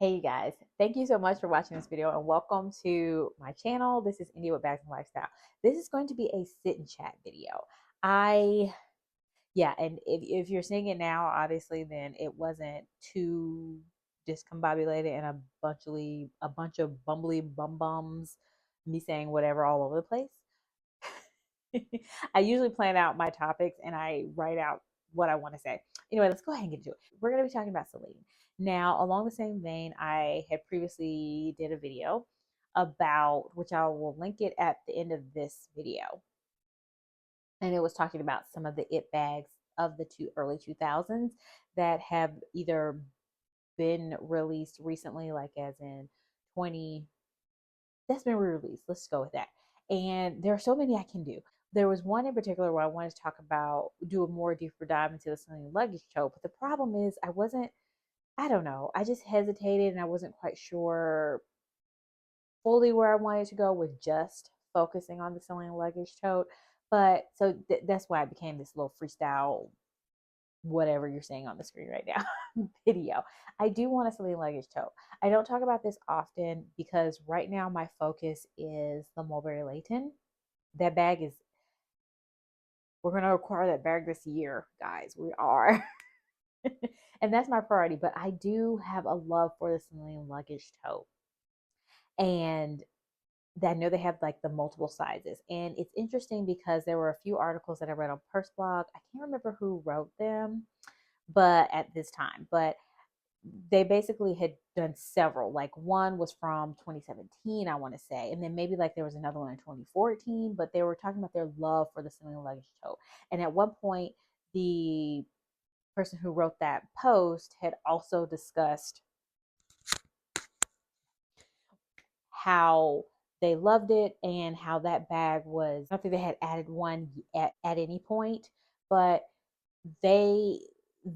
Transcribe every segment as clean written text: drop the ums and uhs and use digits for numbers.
Hey you guys, thank you so much for watching this video and welcome to my channel. This is India with Bags and Lifestyle. This is going to be a sit and chat video. I yeah, and if you're seeing it now, obviously then it wasn't too discombobulated and a bunch of bumbly bum bums, me saying whatever all over the place. I usually plan out my topics and I write out what I want to say. Anyway, let's go ahead and get into it. We're going to be talking about Celine. Now, along the same vein, I had previously did a video about which I will link it at the end of this video. And it was talking about some of the it bags of the early 2000s that have either been released recently, like as in 20 that's been re-released. Let's go with that. And there are so many I can do. There was one in particular where I wanted to talk about, do a more deeper dive into the Celine Luggage Tote. But the problem is, I don't know, I just hesitated and I wasn't quite sure fully where I wanted to go with just focusing on the Celine Luggage Tote. But so that's why it became this little freestyle whatever you're seeing on the screen right now video. I do want a Celine Luggage Tote. I don't talk about this often because right now my focus is the Mulberry Layton. That bag is, we're going to acquire that bag this year, guys. We are. And that's my priority. But I do have a love for the Celine Luggage Tote. And I know they have like the multiple sizes. And it's interesting because there were a few articles that I read on Purse Blog. I can't remember who wrote them, but at this time, but they basically had done several. Like one was from 2017, I want to say, and then maybe like there was another one in 2014. But they were talking about their love for the Celine Luggage Tote. And at one point, the person who wrote that post had also discussed how they loved it and how that bag was. I don't think they had added one at any point, but they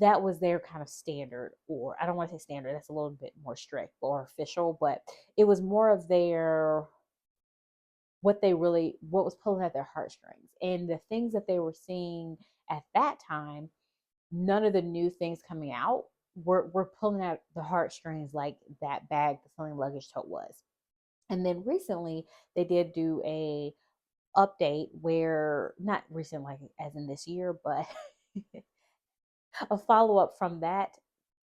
that was their kind of standard, or I don't want to say standard, that's a little bit more strict or official, but it was more of their what was pulling at their heartstrings and the things that they were seeing at that time. None of the new things coming out were pulling at the heartstrings like that bag, the Celine Luggage Tote was. And then recently they did do a update where, not recent like as in this year, but a follow up from that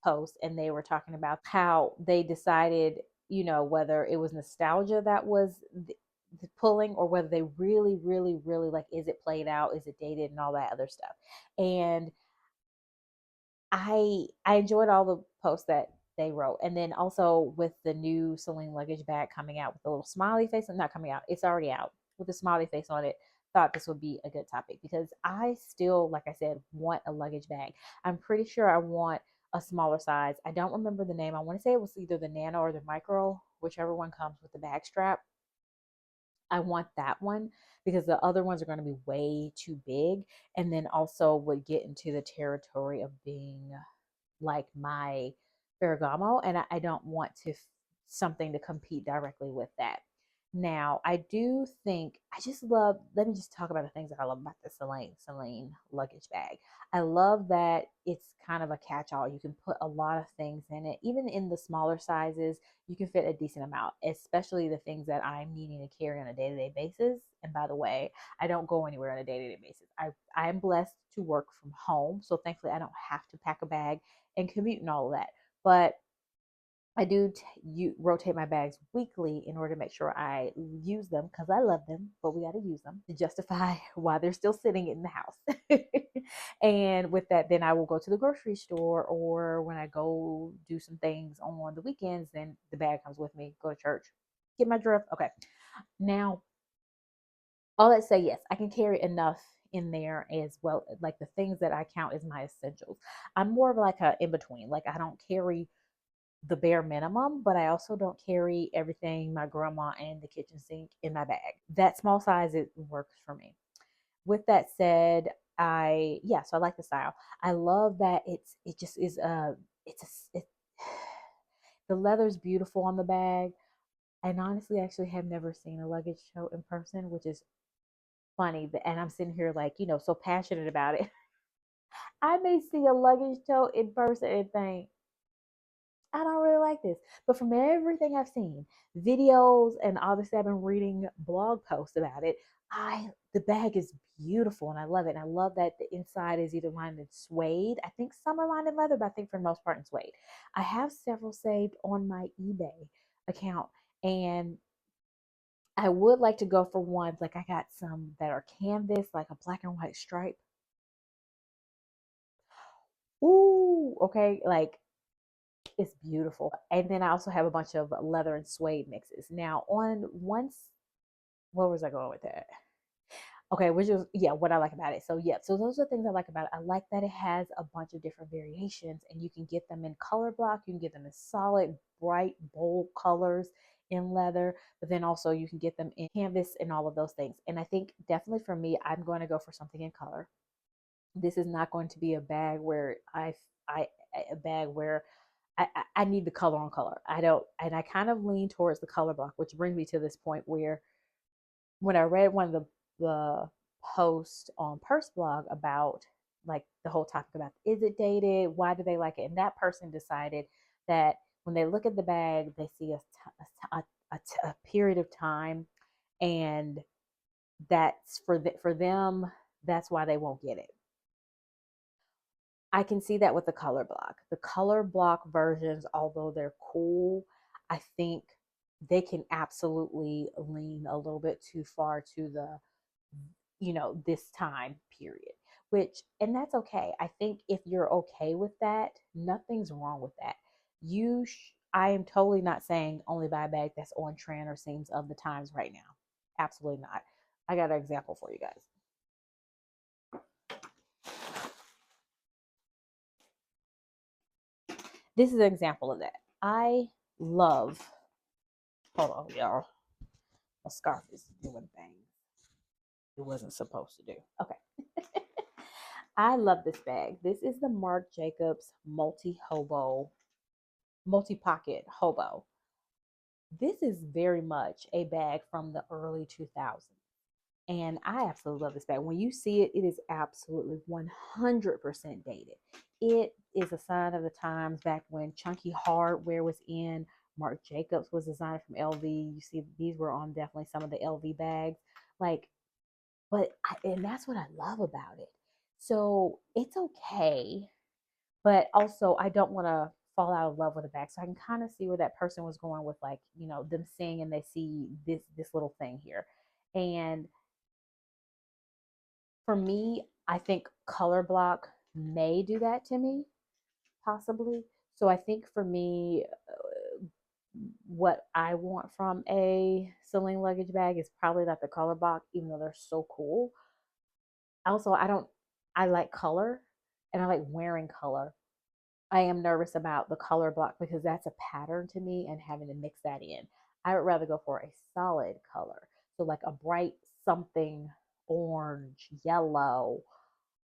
post, and they were talking about how they decided, whether it was nostalgia that was the pulling, or whether they really, really, really like, is it played out, is it dated, and all that other stuff. And I enjoyed all the posts that they wrote, and then also with the new Celine luggage bag coming out with a little smiley face, and not coming out, it's already out with a smiley face on it. Thought this would be a good topic because I still, like I said, want a luggage bag. I'm pretty sure I want a smaller size. I don't remember the name. I want to say it was either the nano or the micro, whichever one comes with the bag strap. I want that one because the other ones are going to be way too big, and then also would get into the territory of being like my Ferragamo, and I don't want something to compete directly with that. Now, I do think I just love. Let me just talk about the things that I love about the Celine luggage bag. I love that it's kind of a catch-all. You can put a lot of things in it, even in the smaller sizes. You can fit a decent amount, especially the things that I'm needing to carry on a day-to-day basis. And by the way, I don't go anywhere on a day-to-day basis. I'm blessed to work from home, so thankfully I don't have to pack a bag and commute and all of that. But I do rotate my bags weekly in order to make sure I use them because I love them, but we got to use them to justify why they're still sitting in the house. And with that, then I will go to the grocery store, or when I go do some things on the weekends, then the bag comes with me, go to church, get my drift. Okay. Now, all that say, yes, I can carry enough in there as well, like the things that I count as my essentials. I'm more of like a in between. Like I don't carry the bare minimum, but I also don't carry everything my grandma and the kitchen sink in my bag. That small size, it works for me. With that said, so I like the style. I love that it just is it's a, it, the leather's beautiful on the bag. And honestly actually have never seen a luggage tote in person, which is funny. And I'm sitting here like, so passionate about it. I may see a luggage tote in person and think, I don't really like this. But from everything I've seen, videos, and obviously I've been reading blog posts about it, the bag is beautiful and I love it. And I love that the inside is either lined in suede. I think some are lined in leather, but I think for the most part in suede. I have several saved on my eBay account, and I would like to go for ones like I got some that are canvas, like a black and white stripe. Ooh, okay, like it's beautiful. And then I also have a bunch of leather and suede mixes. Now, on once, where was I going with that? Okay, which is yeah, what I like about it. So yeah, so those are the things I like about it. I like that it has a bunch of different variations, and you can get them in color block. You can get them in solid, bright, bold colors in leather, but then also you can get them in canvas and all of those things. And I think definitely for me, I'm going to go for something in color. This is not going to be a bag where I a bag where I need the color on color. I don't, and I kind of lean towards the color block, which brings me to this point where when I read one of the posts on Purse Blog about like the whole topic about is it dated? Why do they like it? And that person decided that when they look at the bag, they see a period of time, and that's for them. That's why they won't get it. I can see that with the color block. The color block versions, although they're cool, I think they can absolutely lean a little bit too far to the, this time period, which, and that's okay. I think if you're okay with that, nothing's wrong with that. I am totally not saying only buy a bag that's on trend or seems of the times right now. Absolutely not. I got an example for you guys. This is an example of that. I love, hold on, y'all. My scarf is doing things it wasn't supposed to do. Okay. I love this bag. This is the Marc Jacobs multi-pocket hobo. This is very much a bag from the early 2000s. And I absolutely love this bag. When you see it, it is absolutely 100% dated. It is a sign of the times back when chunky hardware was in. Marc Jacobs was designed from LV. You see, these were on definitely some of the LV bags. Like, and that's what I love about it. So it's okay, but also I don't want to fall out of love with a bag. So I can kind of see where that person was going with, like, them seeing and they see this little thing here. And for me, I think color block may do that to me, possibly. So I think for me, what I want from a Celine luggage bag is probably not the color block, even though they're so cool. Also, I like color and I like wearing color. I am nervous about the color block because that's a pattern to me and having to mix that in. I would rather go for a solid color. So like a bright something, orange, yellow,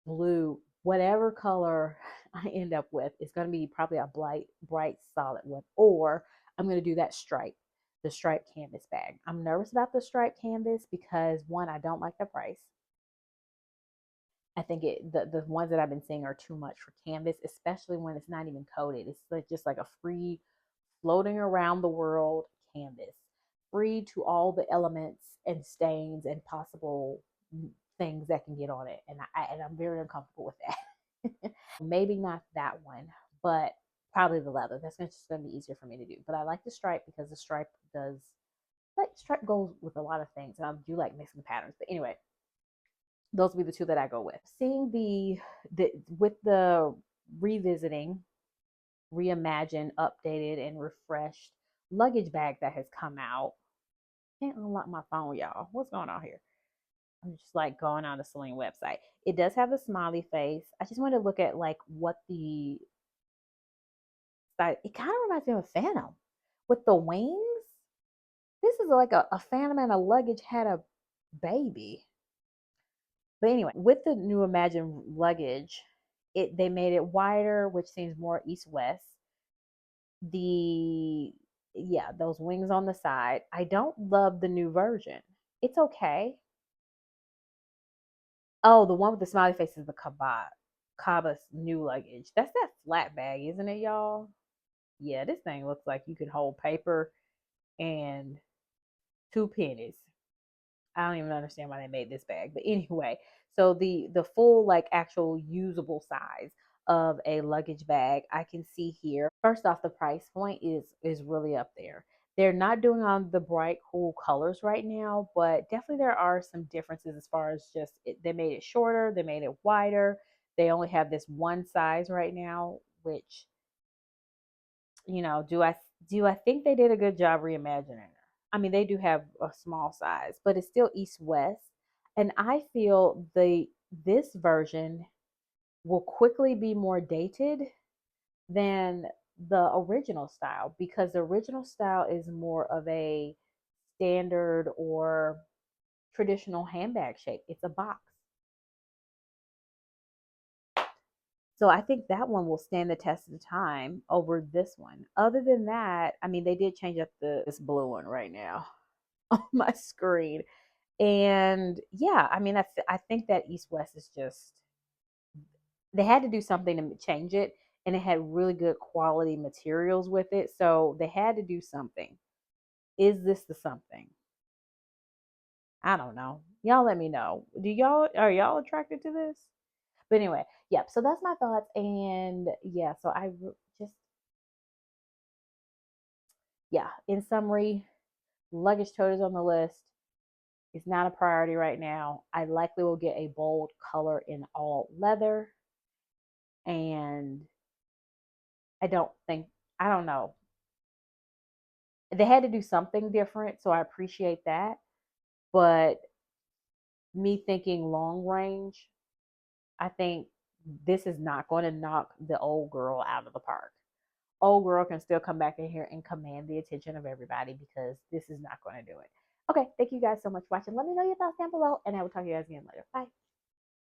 blue, whatever color I end up with is going to be probably a bright, solid one. Or I'm going to do that the stripe canvas bag. I'm nervous about the stripe canvas because one, I don't like the price. I think the ones that I've been seeing are too much for canvas, especially when it's not even coated. It's like just like a free floating around the world canvas, free to all the elements and stains and possible things that can get on it. And I'm very uncomfortable with that. Maybe not that one, but probably the leather. That's just going to be easier for me to do. But I like the stripe because the stripe does, like, stripe goes with a lot of things, and I do like mixing patterns. But anyway, those will be the two that I go with. Seeing the with the revisiting, reimagined, updated, and refreshed luggage bag that has come out. Can't unlock my phone, y'all. What's going on here? I'm just like going on the Celine website. It does have the smiley face. I just wanted to look at like what the side. It kind of reminds me of a Phantom with the wings. This is like a Phantom and a luggage had a baby. But anyway, with the new Imagine luggage, they made it wider, which seems more east-west. The Yeah, those wings on the side. I don't love the new version. It's okay. Oh, the one with the smiley face is the Kaba's new luggage. That's that flat bag, isn't it, y'all? Yeah, this thing looks like you could hold paper and 2 pennies. I don't even understand why they made this bag, but anyway, so the full like actual usable size of a luggage bag I can see here. First off, the price point is really up there. They're not doing on the bright cool colors right now, but definitely there are some differences as far as just they made it shorter, they made it wider. They only have this one size right now, which do I think they did a good job reimagining her? I mean, they do have a small size, but it's still East West, and I feel this version will quickly be more dated than the original style because the original style is more of a standard or traditional handbag shape. It's a box. So I think that one will stand the test of the time over this one. Other than that, I mean, they did change up this blue one right now on my screen. And yeah, I mean, I think that East West is just, they had to do something to change it. And it had really good quality materials with it. So they had to do something. Is this the something? I don't know. Y'all let me know. Are y'all attracted to this? But anyway, yep. So that's my thoughts. And yeah, so just, yeah, in summary, luggage tote is on the list. It's not a priority right now. I likely will get a bold color in all leather. And I don't think, I don't know. They had to do something different. So I appreciate that. But me thinking long range, I think this is not going to knock the old girl out of the park. Old girl can still come back in here and command the attention of everybody because this is not going to do it. Okay, thank you guys so much for watching. Let me know your thoughts down below, and I will talk to you guys again later. Bye.